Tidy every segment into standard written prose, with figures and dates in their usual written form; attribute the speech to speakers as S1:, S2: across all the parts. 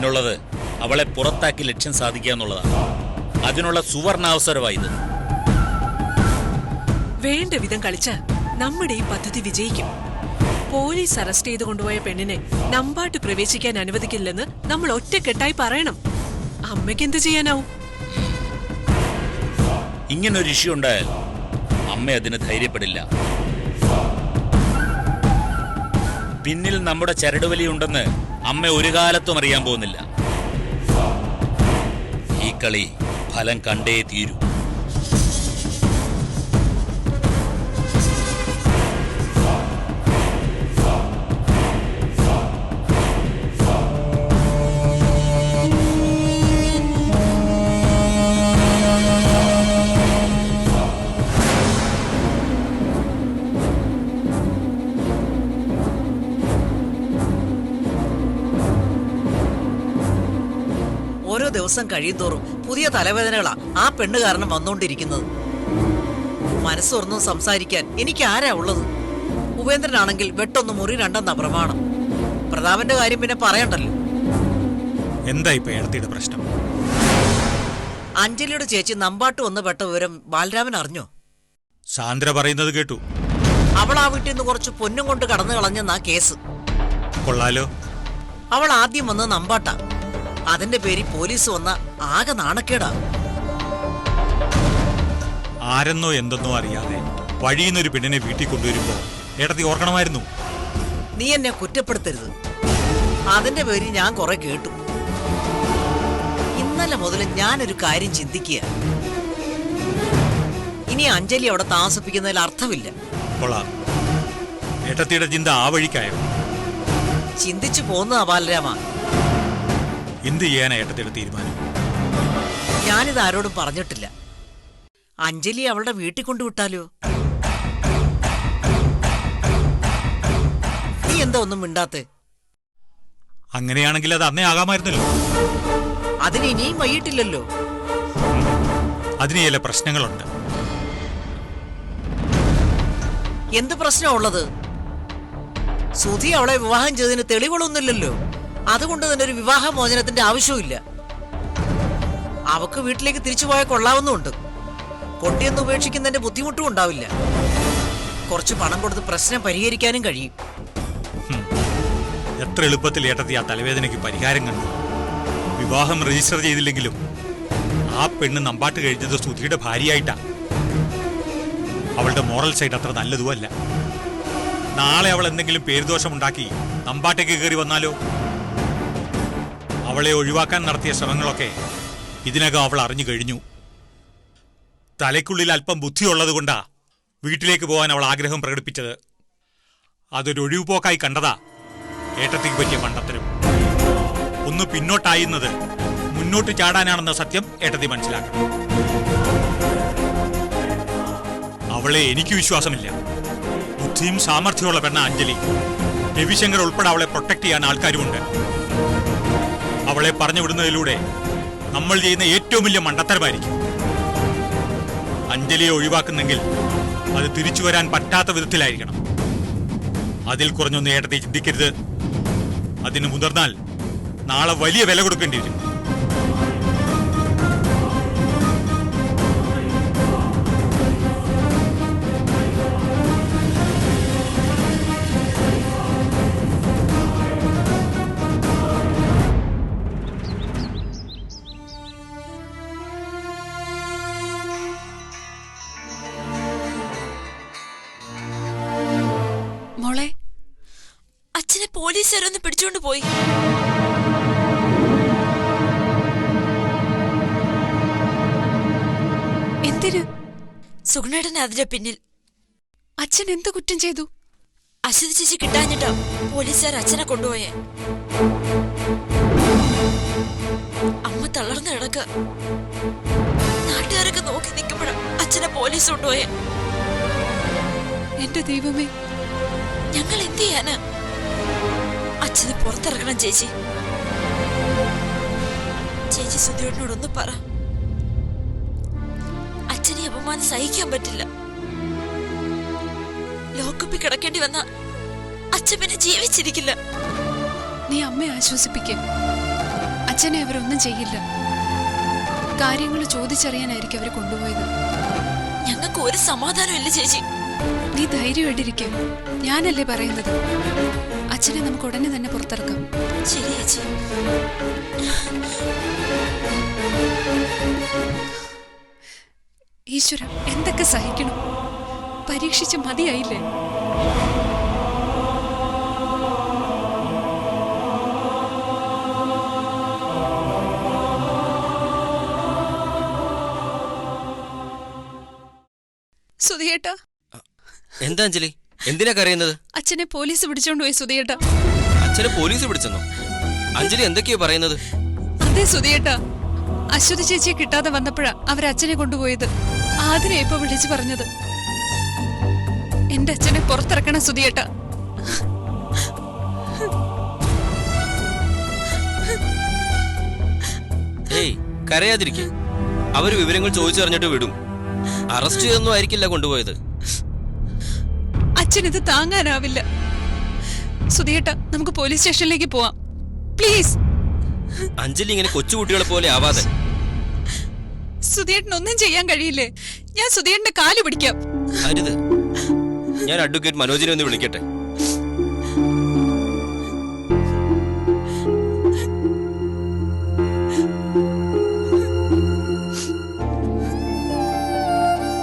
S1: പിന്നുള്ളത് അവളെ പുറത്താക്കി ലക്ഷ്യം സാധിക്കുക എന്നുള്ളതാണ്. അതിനുള്ള സുവർണാവസരമായത്.
S2: വേണ്ട വിധം കളിച്ചാൽ നമ്മുടെ ഈ പദ്ധതി വിജയിക്കും. പോലീസ് അറസ്റ്റ് ചെയ്ത് കൊണ്ടുപോയ പെണ്ണിനെ നമ്പാട്ട് പ്രവേശിക്കാൻ അനുവദിക്കില്ലെന്ന് നമ്മൾ ഒറ്റക്കെട്ടായി പറയണം. അമ്മയ്ക്ക് എന്ത് ചെയ്യാനാവും?
S1: ഇങ്ങനൊരു ഇഷ്യൂ ഉണ്ടായാൽ അമ്മ അതിന് ധൈര്യപ്പെടില്ല. പിന്നിൽ നമ്മുടെ ചരടുവലിയുണ്ടെന്ന് അമ്മ ഒരു കാലത്തും അറിയാൻ പോകുന്നില്ല. ഈ കളി ഫലം കണ്ടേ തീരൂ.
S3: ഓരോ ദിവസം കഴിയുന്തോറും പുതിയ തലവേദനകളാ ആ പെണ്ണ് കാരണം വന്നുകൊണ്ടിരിക്കുന്നത്. മനസ്സൊന്നും സംസാരിക്കാൻ എനിക്ക് ആരാ ഉള്ളത്? ഉപേന്ദ്രനാണെങ്കിൽ വെട്ടൊന്ന് മുറി രണ്ടെന്നാ പ്രമാണം. പ്രതാപന്റെ കാര്യം പിന്നെ പറയണ്ടല്ലോ.
S4: എന്താ ഇപ്പൊ ഏടത്തിയുടെ പ്രശ്നം?
S3: അഞ്ജലിയുടെ ചേച്ചി നമ്പാട്ട് വന്ന് പെട്ട വിവരം ബാലരാമൻ അറിഞ്ഞോ?
S4: സാന്ദ്ര പറയുന്നത് കേട്ടു.
S3: അവൾ ആ വീട്ടിൽ നിന്ന് കുറച്ച് പൊന്നും കൊണ്ട് കടന്നു കളഞ്ഞെന്നാ കേസ്.
S4: കൊള്ളാലോ.
S3: അവൾ ആദ്യം വന്ന് നമ്പാട്ടാ. അതിന്റെ പേരിൽ പോലീസ് വന്ന ആകെ നാണക്കേടാ.
S4: ആരെന്നോ എന്തെന്നോ അറിയാതെ വഴിയുന്നൊരു പെണ്ണിനെ വീട്ടിൽ കൊണ്ടുവരുമ്പോ ഏടത്തി ഓർക്കണമായിരുന്നു.
S3: നീ എന്നെ കുറ്റപ്പെടുത്തരുത്. അതിന്റെ പേരിൽ ഞാൻ കുറെ കേട്ടു. ഇന്നലെ മുതൽ ഞാനൊരു കാര്യം ചിന്തിക്കുക. ഇനി അഞ്ജലി അവിടെ താമസിപ്പിക്കുന്നതിൽ അർത്ഥമില്ല.
S4: കൊള്ളാം. ഏട്ടത്തിയുടെ ചിന്ത ആ വഴിക്കായോ?
S3: ചിന്തിച്ചു പോന്നതാ ബാലരാമ.
S4: എന്ത് ചെയ്യാനാ ഏട്ടത്തിയുടെ തീരുമാനം?
S3: ഞാനിത് ആരോടും പറഞ്ഞിട്ടില്ല. അഞ്ജലി അവളുടെ വീട്ടിൽ കൊണ്ടുവിട്ടാലോ? നീ എന്താ ഒന്നും മിണ്ടാത്തെ?
S4: അങ്ങനെയാണെങ്കിൽ അത് അന്നേ ആകാമായിരുന്നല്ലോ.
S3: അതിന് ഇനിയും വൈകിട്ടില്ലല്ലോ.
S4: അതിന് ചില പ്രശ്നങ്ങളുണ്ട്.
S3: എന്ത് പ്രശ്നമാ ഉള്ളത്? സുധി അവളെ വിവാഹം ചെയ്തതിന് തെളിവുകളൊന്നുമില്ലല്ലോ. അതുകൊണ്ട് തന്നെ ഒരു വിവാഹമോചനത്തിന്റെ ആവശ്യമില്ല. അവക്ക് വീട്ടിലേക്ക് തിരിച്ചു പോയാൽ കൊള്ളാവുന്നുണ്ട്. കൊട്ടിയൊന്നും ഉപേക്ഷിക്കുന്നതിന്റെ ബുദ്ധിമുട്ടും ഉണ്ടാവില്ല. കുറച്ച് പണം കൊടുത്ത് പ്രശ്നം പരിഹരിക്കാനും കഴിയും.
S4: എത്ര എളുപ്പത്തിൽ ഏട്ടത്തി ആ തലവേദനയ്ക്ക് പരിഹാരം കണ്ടു. വിവാഹം രജിസ്റ്റർ ചെയ്തില്ലെങ്കിലും ആ പെണ്ണ് നമ്പാട്ട് കഴിഞ്ഞത് സുധിയുടെ ഭാര്യയായിട്ടാ. അവളുടെ മോറൽ സൈഡ് അത്ര നല്ലതുമല്ല. നാളെ അവൾ എന്തെങ്കിലും പേരുദോഷമുണ്ടാക്കി നമ്പാട്ടേക്ക് കയറി വന്നാലോ? അവളെ ഒഴിവാക്കാൻ നടത്തിയ ശ്രമങ്ങളൊക്കെ ഇതിനകം അവൾ അറിഞ്ഞു കഴിഞ്ഞു. തലയ്ക്കുള്ളിൽ അല്പം ബുദ്ധിയുള്ളത് കൊണ്ടാ വീട്ടിലേക്ക് പോകാൻ അവൾ ആഗ്രഹം പ്രകടിപ്പിച്ചത്. അതൊരു ഒഴിവുപോക്കായി കണ്ടതാ ഏട്ടത്തിക്ക് പറ്റിയ മണ്ടത്തരം. ഒന്ന് പിന്നോട്ടായുന്നത് മുന്നോട്ട് ചാടാനാണെന്ന സത്യം ഏട്ടത്തി മനസ്സിലാക്കണം. അവളെ എനിക്ക് വിശ്വാസമില്ല. ബുദ്ധിയും സാമർഥ്യമുള്ള പെണ്ണ അഞ്ജലി. രവിശങ്കർ ഉൾപ്പെടെ അവളെ പ്രൊട്ടക്ട് ചെയ്യാൻ ആൾക്കാരുമുണ്ട്. അവളെ പറഞ്ഞു വിടുന്നതിലൂടെ നമ്മൾ ചെയ്യുന്ന ഏറ്റവും വലിയ മണ്ടത്തരമായിരിക്കും. അഞ്ജലിയെ ഒഴിവാക്കുന്നെങ്കിൽ അത് തിരിച്ചു വരാൻ പറ്റാത്ത വിധത്തിലായിരിക്കണം. അതിൽ കുറഞ്ഞൊന്നും ഏട്ടത്തെ ചിന്തിക്കരുത്. അതിന് മുതിർന്നാൽ നാളെ വലിയ വില കൊടുക്കേണ്ടി വരും.
S5: മോളെ, അച്ഛനെ പോലീസുകാരൊന്ന് പിടിച്ചോണ്ട് പോയി.
S2: എന്തിന്?
S5: സുഗുണേട്ടൻ അതിന്റെ പിന്നിൽ.
S2: അച്ഛൻ എന്ത് കുറ്റം ചെയ്തു?
S5: അശ്വതി ചേച്ചി കിട്ടാഞ്ഞിട്ടാ പോലീസുകാർ അച്ഛനെ കൊണ്ടുപോയേ. അമ്മ തളർന്നു കിടക്ക. നാട്ടുകാരൊക്കെ നോക്കി നിൽക്കുമ്പോഴാ അച്ഛനെ പോലീസ് കൊണ്ടുപോയേ.
S2: എന്റെ ദൈവമേ,
S5: ഞങ്ങൾ എന്ത് ചെയ്യാനാ? അച്ഛനെ പുറത്തിറക്കണം ചേച്ചി. ചേച്ചി സുധിയോടിനോടൊന്ന് പറ. അച്ഛനെ അപമാനം സഹിക്കാൻ പറ്റില്ല. ലോക്കപ്പിൽ കിടക്കേണ്ടി വന്ന അച്ഛൻ പിന്നെ ജീവിച്ചിരിക്കില്ല.
S2: നീ അമ്മയെ ആശ്വസിപ്പിക്ക.
S6: അച്ഛനെ അവരൊന്നും ചെയ്യില്ല. കാര്യങ്ങൾ ചോദിച്ചറിയാനായിരിക്കും അവര് കൊണ്ടുപോയത്.
S5: ഞങ്ങൾക്ക് ഒരു സമാധാനം ഇല്ല ചേച്ചി.
S6: നീ ധൈര്യമായിട്ടിരിക്കും. ഞാനല്ലേ പറയുന്നത്. അച്ഛനെ നമുക്ക് ഉടനെ തന്നെ പുറത്തിറക്കാം.
S5: ശരി ചേച്ചി.
S6: ഈശ്വര, എന്തൊക്കെ സഹിക്കണം. പരീക്ഷിച്ച് മതിയായില്ലേ? സുധിയേട്ടാ.
S7: എന്താ അഞ്ജലി, എന്തിനാ കരയുന്നത്?
S6: അച്ഛനെ പോലീസ് പിടിച്ചോണ്ട് പോയി സുധിയേട്ടാ.
S7: അച്ഛനെ പോലീസ് പിടിച്ചെന്നോ? അഞ്ജലി എന്തൊക്കെയാ പറയുന്നത്?
S6: അതെ സുധിയേട്ടാ, അശ്വതി ചേച്ചിയെ കിട്ടാതെ വന്നപ്പോഴാ അവരച്ഛനെ കൊണ്ടുപോയത്. ആതിരെ ഇപ്പൊ വിളിച്ചു പറഞ്ഞത്. എന്റെ അച്ഛനെ പുറത്തിറക്കണം സുധിയേട്ടാ.
S7: ഏയ് കരയാതിരിക്കെ. അവര് വിവരങ്ങൾ ചോദിച്ചറിഞ്ഞിട്ട് വിടും. അറസ്റ്റ് ചെയ്തൊന്നും ആയിരിക്കില്ല കൊണ്ടുപോയത്.
S6: അച്ഛൻ ഇത് താങ്ങാനാവില്ല. സുധിയേട്ടാ, നമുക്ക് പോലീസ് സ്റ്റേഷനിലേക്ക് പോവാം പ്ലീസ്.
S7: അഞ്ജലി ഇങ്ങനെ കൊച്ചുകുട്ടികളെ പോലെ ആവാതെ.
S6: സുധിയേട്ടന് ഒന്നും ചെയ്യാൻ കഴിയില്ലേ? ഞാൻ സുധിയേട്ടന്റെ കാല് പിടിക്കാം.
S7: അരുത്, ഞാൻ അഡ്വക്കേറ്റ് മനോജിനെ ഒന്ന് വിളിക്കട്ടെ.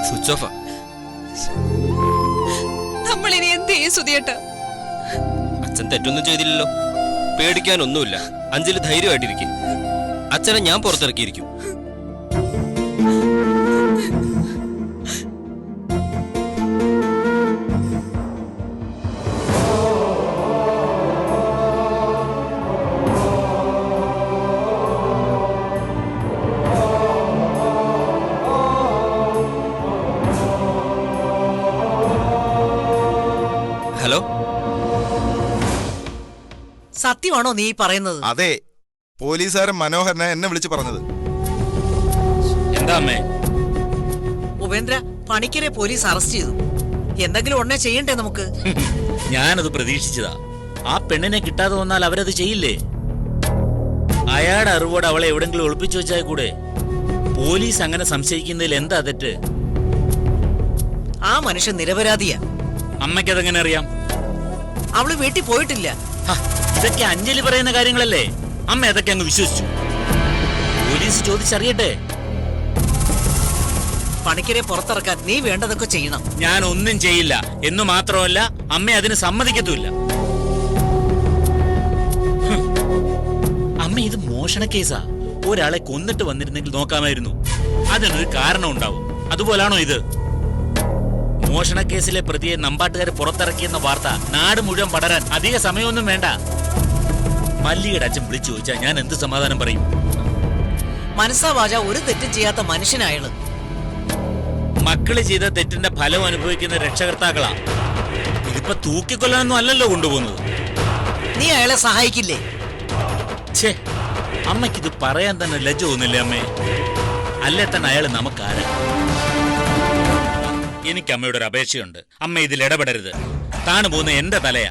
S7: സ്വിച്ച് ഓഫാ.
S6: നമ്മളിനി എന്ത് ചെയ്യും സുധിയേട്ടാ?
S7: അച്ഛൻ തെറ്റൊന്നും ചെയ്തില്ലല്ലോ. പേടിക്കാനൊന്നുമില്ല. അഞ്ജലി ധൈര്യമായിട്ടിരിക്കും. അച്ഛനെ ഞാൻ പുറത്തിറക്കിയിരിക്കും. ഹലോ,
S3: സത്യമാണോ നീ പറയുന്നത്?
S8: അതെ, പോലീസുകാരൻ മനോഹരനെ എന്നെ വിളിച്ചു പറഞ്ഞത്.
S1: എന്താ അമ്മേ?
S3: ഉപേന്ദ്ര, പണിക്കരെ പോലീസ് അറസ്റ്റ് ചെയ്തു. എന്തെങ്കിലും ഉടനെ ചെയ്യണ്ടേ നമുക്ക്?
S1: ഞാനത് പ്രതീക്ഷിച്ചതാ. ആ പെണ്ണിനെ കിട്ടാതെ വന്നാൽ അവരത് ചെയ്യില്ലേ? അയാളുടെ അറിവോടെ അവളെ എവിടെങ്കിലും ഒളിപ്പിച്ചു വെച്ചാൽ കൂടെ. പോലീസ് അങ്ങനെ സംശയിക്കുന്നതിൽ എന്താ തെറ്റ്?
S3: ആ മനുഷ്യൻ നിരപരാധിയാ.
S1: അമ്മയ്ക്കതെങ്ങനെ അറിയാം?
S3: അവള് വീട്ടിൽ പോയിട്ടില്ല.
S1: ഹ, ഇതൊക്കെ അഞ്ജലി പറയുന്ന കാര്യങ്ങളല്ലേ? അമ്മ അതൊക്കെ അങ്ങ് വിശ്വസിച്ചു. പോലീസ് ചോദിച്ചറിയട്ടെ.
S3: പണിക്കരെ പുറത്തിറക്കാൻ നീ വേണ്ടതൊക്കെ ചെയ്യണം.
S1: ഞാൻ ഒന്നും ചെയ്യില്ല എന്ന് മാത്രമല്ല, അമ്മ അതിന് സമ്മതിക്കത്തുമില്ല. അമ്മ, ഇത് മോഷണ കേസാ. ഒരാളെ കൊന്നിട്ട് വന്നിരുന്നെങ്കിൽ നോക്കാമായിരുന്നു. അതിനൊരു കാരണം ഉണ്ടാവും. അതുപോലാണോ ഇത്? മോഷണ കേസിലെ പ്രതിയെ നമ്പാട്ടുകാരെ പുറത്തിറക്കിയെന്ന വാർത്ത നാട് മുഴുവൻ പടരാൻ അധിക സമയമൊന്നും വേണ്ട. മല്ലിയുടെ അച്ഛൻ വിളിച്ചു ചോദിച്ചാൽ ഞാൻ എന്ത് സമാധാനം പറയും?
S3: മനസ്സാ വാച ഒരു തെറ്റും ചെയ്യാത്ത മനുഷ്യനായാള്.
S1: മക്കള് ചെയ്ത തെറ്റിന്റെ ഫലം അനുഭവിക്കുന്ന രക്ഷകർത്താക്കളാ. ഇതിപ്പോ തൂക്കിക്കൊല്ലാനൊന്നും അല്ലല്ലോ കൊണ്ടുപോകുന്നത്.
S3: നീ അയാളെ സഹായിക്കില്ലേ?
S1: ഛേ, അമ്മയ്ക്കിത് പറയാൻ തന്നെ ലജ്ജ തോന്നില്ലേ അമ്മേ? അല്ലേ തന്നെ അയാള് നമുക്കാരാ? എനിക്ക് അമ്മയുടെ ഒരു അപേക്ഷയുണ്ട്. അമ്മ ഇതിൽ ഇടപെടരുത്. താണു പോകുന്ന എന്റെ തലയാ.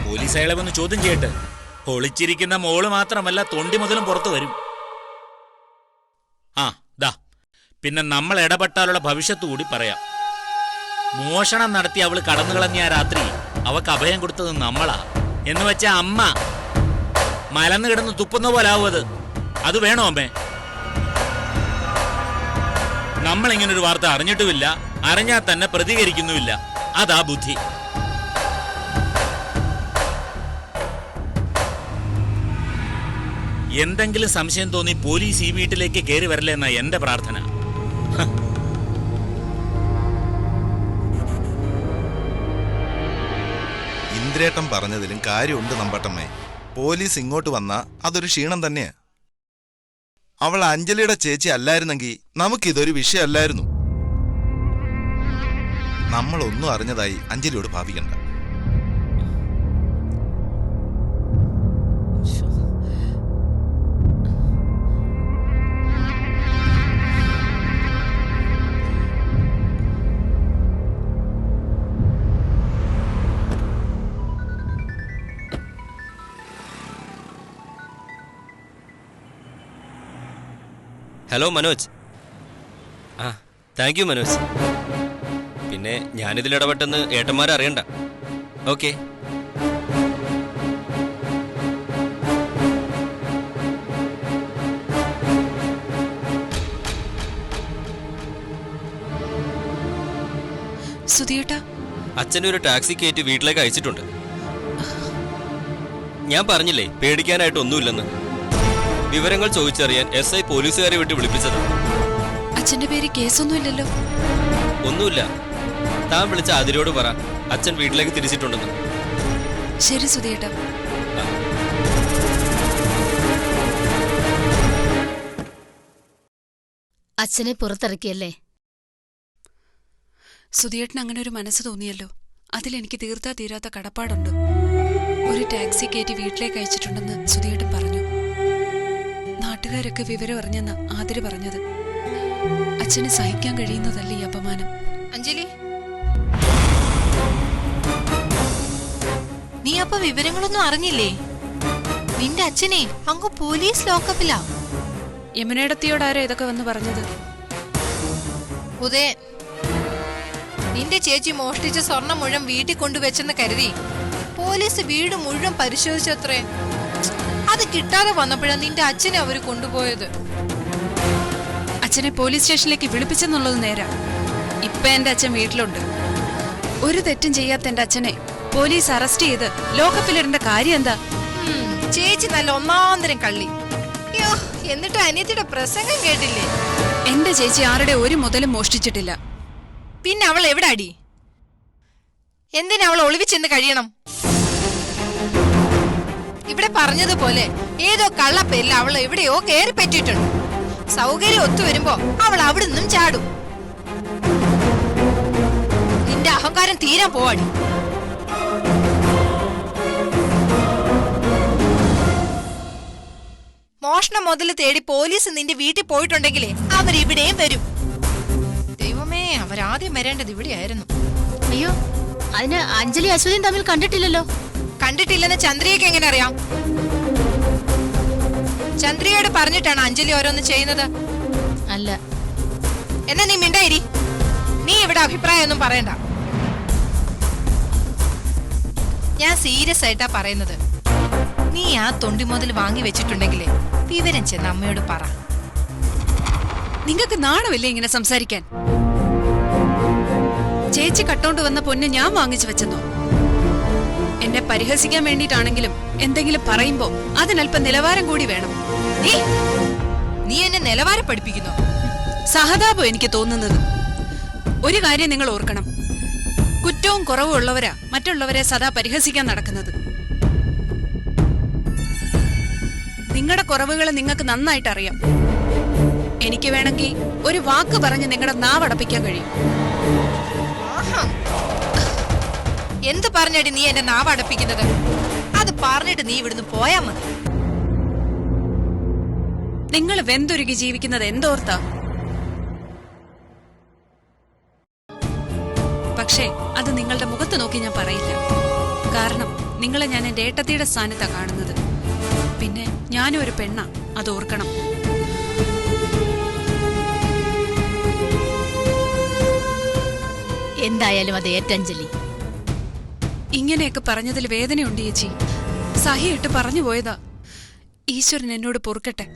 S1: പോലീസ് അയാളെ വന്ന് ചോദ്യം ചെയ്യട്ടെ. ഒളിച്ചിരിക്കുന്ന മോള് മാത്രമല്ല, തൊണ്ടി മുതലും പുറത്തു വരും. ആ ദാ, പിന്നെ നമ്മൾ ഇടപെട്ടാലുള്ള ഭവിഷ്യത്ത് കൂടി പറയാം. മോഷണം നടത്തി അവള് കടന്നു കളഞ്ഞ ആ രാത്രി അവക്ക് അഭയം കൊടുത്തത് നമ്മളാ. എന്ന് വെച്ചാ അമ്മ മലന്ന് കിടന്ന് തുപ്പുന്ന പോലാവും അത്. അത് വേണോ അമ്മേ? നമ്മളിങ്ങനൊരു വാർത്ത അറിഞ്ഞിട്ടുമില്ല, അറിഞ്ഞാൽ തന്നെ പ്രതികരിക്കുന്നുമില്ല. അതാ ബുദ്ധി. എന്തെങ്കിലും സംശയം തോന്നി പോലീസ് ഈ വീട്ടിലേക്ക് കയറി വരില്ല എന്നാ എന്റെ പ്രാർത്ഥന.
S8: ഇന്ദ്രേട്ടൻ പറഞ്ഞതിലും കാര്യമുണ്ട് നമ്പട്ടമ്മേ. പോലീസ് ഇങ്ങോട്ട് വന്നാ അതൊരു ക്ഷീണം തന്നെയാ. അവൾ അഞ്ജലിയുടെ ചേച്ചി അല്ലായിരുന്നെങ്കിൽ നമുക്കിതൊരു വിഷയമല്ലായിരുന്നു. നമ്മളൊന്നും അറിഞ്ഞതായി അഞ്ജലിയോട് ഭാവിക്കണ്ട.
S7: ഹലോ മനോജ്. ആ താങ്ക് യു മനോജ്. പിന്നെ ഞാനിതിൽ ഇടപെട്ടെന്ന് ഏട്ടന്മാരെ അറിയണ്ട. ഓക്കെ.
S6: സുധിയേട്ടാ,
S7: അച്ഛനെ ഒരു ടാക്സി കയറ്റി വീട്ടിലേക്ക് അയച്ചിട്ടുണ്ട്. ഞാൻ പറഞ്ഞില്ലേ പേടിക്കാനായിട്ട് ഒന്നുമില്ലെന്ന്. വിവരങ്ങൾ ചോദിച്ചറിയാൻ SI പോലീസുകാരെ വിട്ട് വിളിപ്പിച്ചത്.
S6: അച്ഛന്റെ പേര് കേസൊന്നുമില്ലല്ലോ.
S7: ഒന്നുമില്ല. താൻ വിളിച്ച അതിരോട് പറ അച്ഛൻ വീട്ടിലേക്ക് തിരിച്ചിട്ടുണ്ടെന്ന്.
S6: ശരി സുധിയേട്ടാ.
S5: അച്ഛനെ പുറത്തിറക്കിയല്ലേ?
S6: സുധിയേട്ടന് അങ്ങനെ ഒരു മനസ്സ് തോന്നിയല്ലോ. അതിലെനിക്ക് തീർത്താ തീരാത്ത കടപ്പാടുണ്ട്. ഒരു ടാക്സി കയറ്റി വീട്ടിലേക്ക് അയച്ചിട്ടുണ്ടെന്ന് സുധിയേട്ടൻ പറഞ്ഞു. നാട്ടുകാരൊക്കെ വിവരം അറിഞ്ഞെന്ന് ആതിര പറഞ്ഞത്. അച്ഛന് സഹിക്കാൻ കഴിയുന്നതല്ല ഈ അപമാനം.
S9: അഞ്ജലി, നീ അപ്പൊ വിവരങ്ങളൊന്നും അറിഞ്ഞില്ലേ? നിന്റെ അച്ഛനെ അങ്ങ് പോലീസ് ലോക്കപ്പിലാ.
S6: യമുനേടത്തിയോടാരാ ഇതൊക്കെ വന്ന് പറഞ്ഞത്?
S9: ഉദയൻ, നിന്റെ ചേച്ചി മോഷ്ടിച്ച സ്വർണം മുഴുവൻ വീട്ടിൽ കൊണ്ടുവച്ചെന്ന് കരുതി പോലീസ് വീട് മുഴുവൻ പരിശോധിച്ചത്രേ. അത് കിട്ടാതെ വന്നപ്പോഴാ നിന്റെ അച്ഛനെ അവര് കൊണ്ടുപോയത്.
S6: അച്ഛനെ പോലീസ് സ്റ്റേഷനിലേക്ക് വിളിപ്പിച്ചെന്നുള്ളത് നേരാ. ഇപ്പൊ എന്റെ അച്ഛൻ വീട്ടിലുണ്ട്. ഒരു തെറ്റും ചെയ്യാത്ത എന്റെ അച്ഛനെ പോലീസ് അറസ്റ്റ് ചെയ്ത് ലോക്കപ്പിലിടേണ്ട കാര്യം എന്താ?
S9: ചേച്ചി നല്ല ഒന്നാന്തരം കള്ളി. അയ്യോ, എന്നിട്ട് അനിയത്തിയുടെ പ്രസംഗം കേട്ടില്ലേ?
S6: എന്റെ ചേച്ചി ആരുടെ ഒരു മുതലും മോഷ്ടിച്ചിട്ടില്ല.
S9: പിന്നെ അവൾ എവിടെ അടി? എന്തിനാ അവൾ ഒളിവിച്ചെന്ന് കഴിയണം? ഇവിടെ പറഞ്ഞതുപോലെ ഏതോ കള്ളപ്പേരിൽ അവൾ എവിടെയോ കയറി പറ്റിയിട്ടുണ്ട്. സൗകര്യം ഒത്തുവരുമ്പോ അവൾ അവിടെ നിന്നും ചാടും. നിന്റെ അഹങ്കാരം തീരാൻ പോവാടി. മോഷണം മുതല് തേടി പോലീസ് നിന്റെ വീട്ടിൽ പോയിട്ടുണ്ടെങ്കിലേ അവരിവിടെയും വരും. ദൈവമേ, അവരാദ്യം വരേണ്ടത് ഇവിടെയായിരുന്നു.
S5: അയ്യോ, അതിന് അഞ്ജലി അശ്വതിയും തമ്മിൽ കണ്ടിട്ടില്ലല്ലോ.
S9: കണ്ടിട്ടില്ലെന്ന് ചന്ദ്രികയ്ക്ക് എങ്ങനെ അറിയാം? ചന്ദ്രികയോട് പറഞ്ഞിട്ടാണ് അഞ്ജലി ഓരോന്ന് ചെയ്യുന്നത്?
S5: അല്ല.
S9: എന്നാ നീ മിണ്ടായിരി. നീ ഇവിടെ അഭിപ്രായമൊന്നും പറയണ്ട. ഞാൻ സീരിയസ് ആയിട്ടാ പറയുന്നത്. നീ ആ തൊണ്ടി മുതൽ വാങ്ങി വെച്ചിട്ടുണ്ടെങ്കിലേ വിവരം ചെന്ന് അമ്മയോട് പറ.
S6: നിങ്ങൾക്ക് നാണമില്ലേ ഇങ്ങനെ സംസാരിക്കാൻ? ചേച്ചി കട്ടോണ്ട് വന്ന പൊന്ന് ഞാൻ വാങ്ങിച്ചു വെച്ചെന്നോ? എന്നെ പരിഹസിക്കാൻ വേണ്ടിയിട്ടാണെങ്കിലും എന്തെങ്കിലും പറയുമ്പോ അതിനല്പം നിലവാരം കൂടി വേണം.
S9: നീ എന്നെ നിലവാരം പഠിപ്പിക്കുന്നു.
S6: സഹതാപം എനിക്ക് തോന്നുന്നത്. ഒരു കാര്യം നിങ്ങൾ ഓർക്കണം, കുറ്റവും കുറവും ഉള്ളവരാ മറ്റുള്ളവരെ സദാ പരിഹസിക്കാൻ നടക്കുന്നത്. നിങ്ങളുടെ കുറവുകൾ നിങ്ങൾക്ക് നന്നായിട്ട് അറിയാം. എനിക്ക് വേണമെങ്കിൽ ഒരു വാക്ക് പറഞ്ഞ് നിങ്ങളുടെ നാവടപ്പിക്കാൻ കഴിയും.
S9: എന്ത് പറഞ്ഞടി നീ എന്റെ നാവ് അടപ്പിക്കുന്നത്? അത് പറഞ്ഞിട്ട് നീ ഇവിടുന്ന് പോയാ മതി.
S6: നിങ്ങൾ വെന്തുരുകി ജീവിക്കുന്നത് എന്തോർത്താ? പക്ഷേ അത് നിങ്ങളുടെ മുഖത്ത് നോക്കി ഞാൻ പറയില്ല. കാരണം നിങ്ങളെ ഞാൻ എന്റെ ഏട്ടത്തിയുടെ സ്ഥാനത്താ കാണുന്നത്. പിന്നെ ഞാനും ഒരു പെണ്ണാ, അത് ഓർക്കണം.
S5: എന്തായാലും അത് ഏറ്റഞ്ജലി.
S6: ഇങ്ങനെയൊക്കെ പറഞ്ഞതിൽ വേദനയുണ്ട് ചേച്ചി. സഹിയിട്ട് പറഞ്ഞു പോയതാ. ഈശ്വരൻ എന്നോട് പൊറുക്കട്ടെ.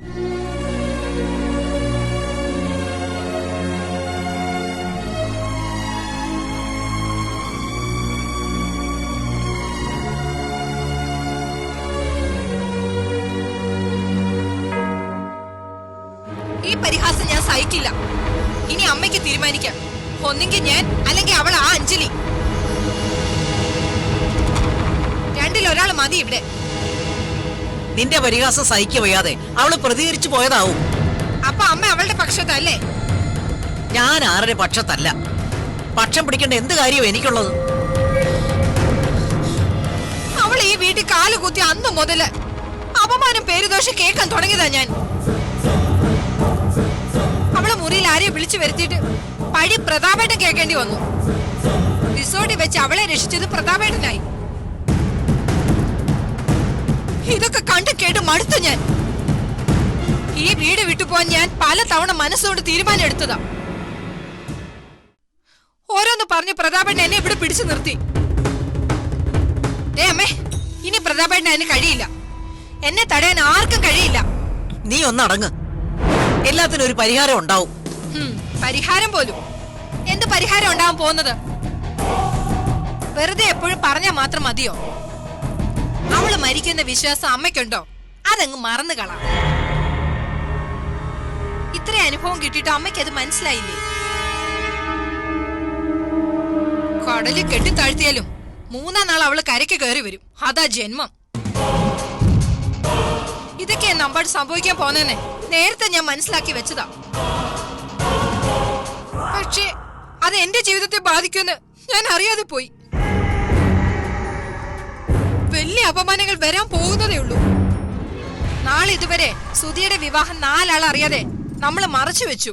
S9: ഈ പരിഹാസം ഞാൻ സഹിക്കില്ല. ഇനി അമ്മയ്ക്ക് തീരുമാനിക്കാം. ഒന്നെങ്കിൽ ഞാൻ, അല്ലെങ്കിൽ അവൾ ആ അഞ്ജലി. രണ്ടിലൊരാൾ മതി ഇവിടെ.
S3: നിന്റെ പരിഹാസം സഹിക്ക വയ്യാതെ അവള് പ്രതികരിച്ചു പോയതാവും.
S9: അപ്പൊ അമ്മ അവളുടെ പക്ഷത്തല്ലേ?
S3: ഞാൻ ആരുടെ പക്ഷത്തല്ല. പക്ഷം പിടിക്കേണ്ട എന്ത് കാര്യവും എനിക്കുള്ളത്.
S9: അവൾ ഈ വീട്ടിൽ കാലുകുത്തി അന്നു മുതല് അപമാനം പേരുദോഷം കേൾക്കാൻ തുടങ്ങിയതാ ഞാൻ. അവള് മുറിയിൽ ആരെയും വിളിച്ചു വരുത്തിയിട്ട് പഴി പ്രതാപേട്ടൻ കേൾക്കേണ്ടി വന്നു. റിസോർട്ടിൽ വെച്ച് അവളെ രക്ഷിച്ചത് പ്രതാപേട്ടനായി. ഇതൊക്കെ കണ്ടു കേട്ട് മടുത്തു ഞാൻ. ഈ വീട് വിട്ടുപോകാൻ ഞാൻ പല തവണ മനസ്സുകൊണ്ട് തീരുമാനം എടുത്തതാ. ഓരോന്ന് പറഞ്ഞ് പ്രതാപേട്ടൻ എന്നെ ഇവിടെ പിടിച്ചു നിർത്തി. അമ്മേ, ഇനി പ്രതാപേട്ടൻ അതിന് കഴിയില്ല. എന്നെ തടയാൻ ആർക്കും കഴിയില്ല.
S3: നീ ഒന്നടങ്ങ്. എല്ലാത്തിനും ഒരു പരിഹാരം ഉണ്ടാവും.
S9: പരിഹാരം പോലും എന്ത് പരിഹാരം ഉണ്ടാവാൻ പോകുന്നത്? വെറുതെ എപ്പോഴും പറഞ്ഞാൽ മാത്രം മതിയോ? അവള് മരിക്കുന്ന വിശ്വാസം അമ്മയ്ക്കുണ്ടോ? അതങ്ങ് മറന്നു കളാം. ഇത്ര അനുഭവം കിട്ടിയിട്ട് അമ്മയ്ക്ക് അത് മനസ്സിലായില്ലേ? കടലിൽ കെട്ടിത്താഴ്ത്തിയാലും 3-ാം നാൾ അവള് കരയ്ക്ക് കയറി വരും. അതാ ജന്മം. ഇതൊക്കെ നമ്പാട് സംഭവിക്കാൻ പോന്നെന്നെ നേരത്തെ ഞാൻ മനസ്സിലാക്കി വെച്ചതാ. പക്ഷേ അത് എന്റെ ജീവിതത്തെ ബാധിക്കുമെന്ന് ഞാൻ അറിയാതെ പോയി. വലിയ അപമാനങ്ങൾ വരാൻ പോകുന്നതേ ഉള്ളൂ. നാളെ ഇതുവരെ സുധിയുടെ വിവാഹം 4 ആൾ അറിയാതെ നമ്മൾ മറച്ചു വെച്ചു.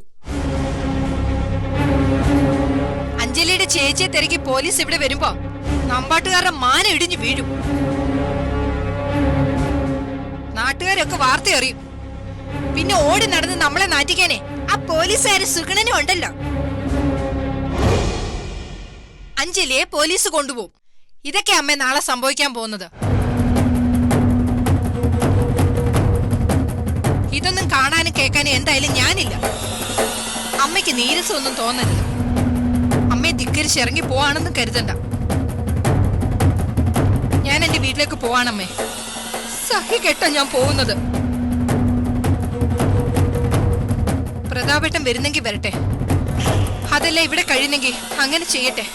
S9: അഞ്ജലിയുടെ ചേച്ചിയെ തിരക്കി പോലീസ് ഇവിടെ വരുമ്പോ നമ്പാട്ടുകാരുടെ മാന ഇടിഞ്ഞു വീഴും. നാട്ടുകാരൊക്കെ വാർത്ത അറിയും. പിന്നെ ഓടി നടന്ന് നമ്മളെ നാറ്റിക്കാനേ ആ പോലീസുകാര് സുഗണനും ഉണ്ടല്ലോ. അഞ്ജലിയെ പോലീസ് കൊണ്ടുപോകും. ഇതൊക്കെ അമ്മ നാളെ സംഭവിക്കാൻ പോകുന്നത്. ഇതൊന്നും കാണാനും കേൾക്കാനും എന്തായാലും ഞാനില്ല. അമ്മയ്ക്ക് നീരസമൊന്നും തോന്നരുത്. അമ്മയെ ധിക്കരിച്ച് ഇറങ്ങി പോവാണെന്ന് കരുതണ്ട. ഞാൻ എന്റെ വീട്ടിലേക്ക് പോവാണമ്മേ. സഹി കെട്ടാ ഞാൻ പോകുന്നത്. പ്രതാപേട്ടൻ വരുന്നെങ്കിൽ വരട്ടെ. അതല്ല ഇവിടെ കഴിയുന്നെങ്കിൽ അങ്ങനെ ചെയ്യട്ടെ.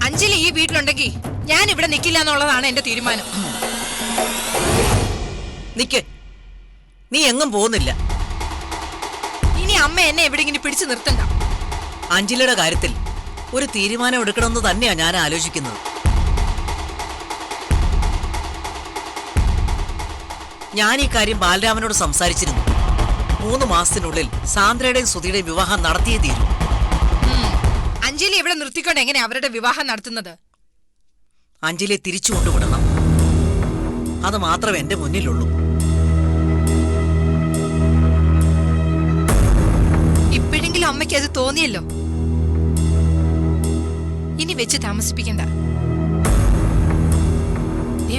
S9: അഞ്ജലി ഈ വീട്ടിലുണ്ടെങ്കിൽ ഞാൻ ഇവിടെ നിൽക്കില്ല എന്നുള്ളതാണ് എന്റെ തീരുമാനം.
S3: നിക്ക്, നീ എങ്ങും പോകുന്നില്ല.
S9: ഇനി അമ്മ എന്നെ എവിടെയെങ്കിലും പിടിച്ചു നിർത്തണ്ട.
S3: അഞ്ജലിയുടെ കാര്യത്തിൽ ഒരു തീരുമാനം എടുക്കണമെന്ന് തന്നെയാ ഞാൻ ആലോചിക്കുന്നത്. ഞാൻ ഈ കാര്യം ബാലരാമനോട് സംസാരിച്ചിരുന്നു. 3 മാസത്തിനുള്ളിൽ സാന്ദ്രയുടെയും സുധിയുടെയും വിവാഹം നടത്തിയേ തീരൂ.
S9: അഞ്ജലി ഇവിടെ നിർത്തിക്കൊണ്ട് എങ്ങനെ അവരുടെ വിവാഹം നടത്തുന്നത്?
S3: അഞ്ജലിയെ തിരിച്ചു കൊണ്ടുവിടണം. അത് മാത്രമേ എന്റെ മുന്നിലുള്ളൂ.
S9: ഇപ്പോഴെങ്കിലും അമ്മയ്ക്ക് അത് തോന്നിയല്ലോ. ഇനി വെച്ച് താമസിപ്പിക്കണ്ട.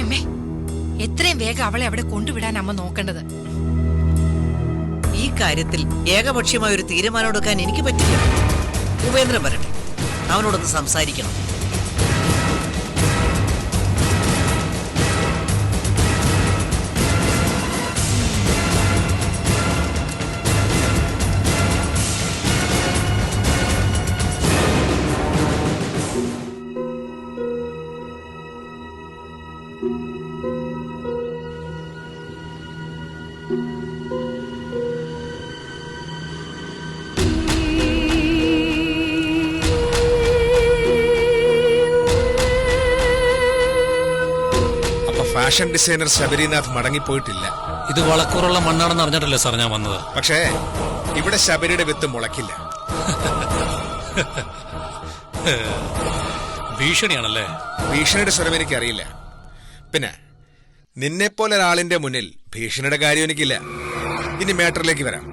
S9: അമ്മേ, എത്രയും വേഗം അവളെ അവിടെ കൊണ്ടുവിടാൻ അമ്മ നോക്കേണ്ടത്.
S3: ഈ കാര്യത്തിൽ ഏകപക്ഷീയമായ ഒരു തീരുമാനം എടുക്കാൻ എനിക്ക് പറ്റില്ല. ഉപേന്ദ്രൻ വരട്ടെ, അവനോടൊന്ന് സംസാരിക്കണം.
S10: ഫാഷൻ ഡിസൈനർ ശബരിനാഥ് മടങ്ങിപ്പോയിട്ടില്ല.
S4: ഇത് വളക്കൂറുള്ള മണ്ണാണെന്ന് അറിഞ്ഞിട്ടല്ലേ സാർ ഞാൻ വന്നത്.
S10: പക്ഷേ ഇവിടെ ശബരിയുടെ വിത്ത് മുളക്കില്ല.
S4: ഭീഷണിയാണല്ലേ?
S10: ഭീഷണിയുടെ സ്വരം എനിക്കറിയില്ല. പിന്നെ നിന്നെപ്പോലെ ഒരാളിന്റെ മുന്നിൽ ഭീഷണിയുടെ കാര്യം എനിക്കില്ല. ഇനി മാറ്ററിലേക്ക് വരാം.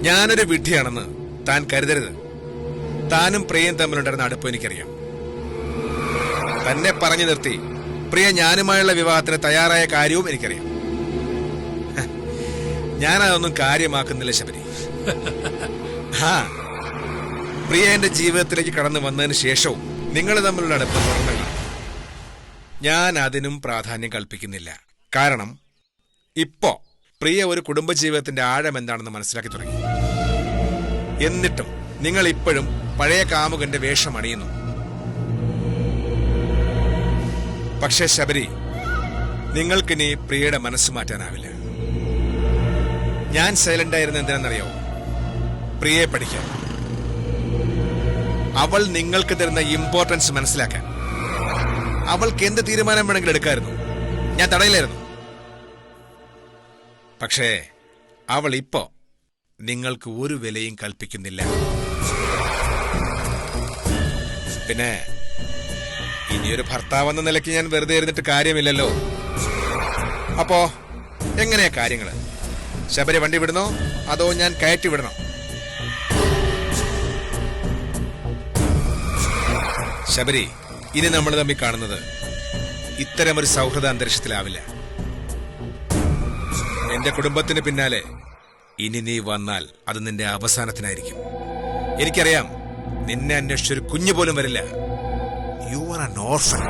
S10: ഞാനൊരു വിഡ്ഢിയാണെന്ന് താൻ കരുതരുത്. താനും പ്രിയയും തമ്മിലുണ്ടായിരുന്ന അടുപ്പം എനിക്കറിയാം. തന്നെ പറഞ്ഞു നിർത്തി പ്രിയ ഞാനുമായുള്ള വിവാഹത്തിന് തയ്യാറായ കാര്യവും എനിക്കറിയാം. ഞാനതൊന്നും കാര്യമാക്കുന്നില്ല ശബരി. പ്രിയ എന്റെ ജീവിതത്തിലേക്ക് കടന്നു വന്നതിന് ശേഷവും നിങ്ങൾ തമ്മിലുള്ള അടുപ്പം തുറന്നല്ല. ഞാൻ അതിനും പ്രാധാന്യം കൽപ്പിക്കുന്നില്ല. കാരണം ഇപ്പോ പ്രിയ ഒരു കുടുംബജീവിതത്തിന്റെ ആഴം എന്താണെന്ന് മനസ്സിലാക്കി തുടങ്ങി. എന്നിട്ടും നിങ്ങൾ ഇപ്പോഴും പഴയ കാമുകന്റെ വേഷം അണിയുന്നു. പക്ഷേ ശബരി, നിങ്ങൾക്കിനി പ്രിയയുടെ മനസ്സ് മാറ്റാനാവില്ല. ഞാൻ സൈലന്റ് ആയിരുന്ന എന്തിനാണെന്നറിയാവോ? പ്രിയയെ പഠിക്കാൻ, അവൾ നിങ്ങൾക്ക് തരുന്ന ഇമ്പോർട്ടൻസ് മനസ്സിലാക്കാൻ. അവൾക്ക് എന്ത് തീരുമാനം വേണമെങ്കിലും എടുക്കായിരുന്നു, ഞാൻ തടയിലായിരുന്നു. പക്ഷേ അവൾ ഇപ്പോ നിങ്ങൾക്ക് ഒരു വിലയും കൽപ്പിക്കുന്നില്ല. പിന്നെ ഇനിയൊരു ഭർത്താവെന്ന നിലയ്ക്ക് ഞാൻ വെറുതെ ഇരുന്നിട്ട് കാര്യമില്ലല്ലോ. അപ്പോ എങ്ങനെയാ കാര്യങ്ങള്? ശബരി വണ്ടി വിടണോ അതോ ഞാൻ കയറ്റി വിടണോ? ശബരി, ഇനി നമ്മൾ തമ്മിൽ കാണുന്നത് ഇത്തരമൊരു സൗഹൃദ അന്തരീക്ഷത്തിലാവില്ല. എന്റെ കുടുംബത്തിന് പിന്നാലെ ഇനി നീ വന്നാൽ അത് നിന്റെ അവസാനത്തിനായിരിക്കും. എനിക്കറിയാം, നിന്നെ അന്വേഷിച്ചൊരു കുഞ്ഞു പോലും വരില്ല. You are an orphan.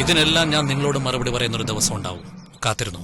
S11: ഇതിനെല്ലാം ഞാൻ നിങ്ങളോട് മറുപടി പറയുന്നൊരു ദിവസം ഉണ്ടാവും. കാത്തിരുന്നു.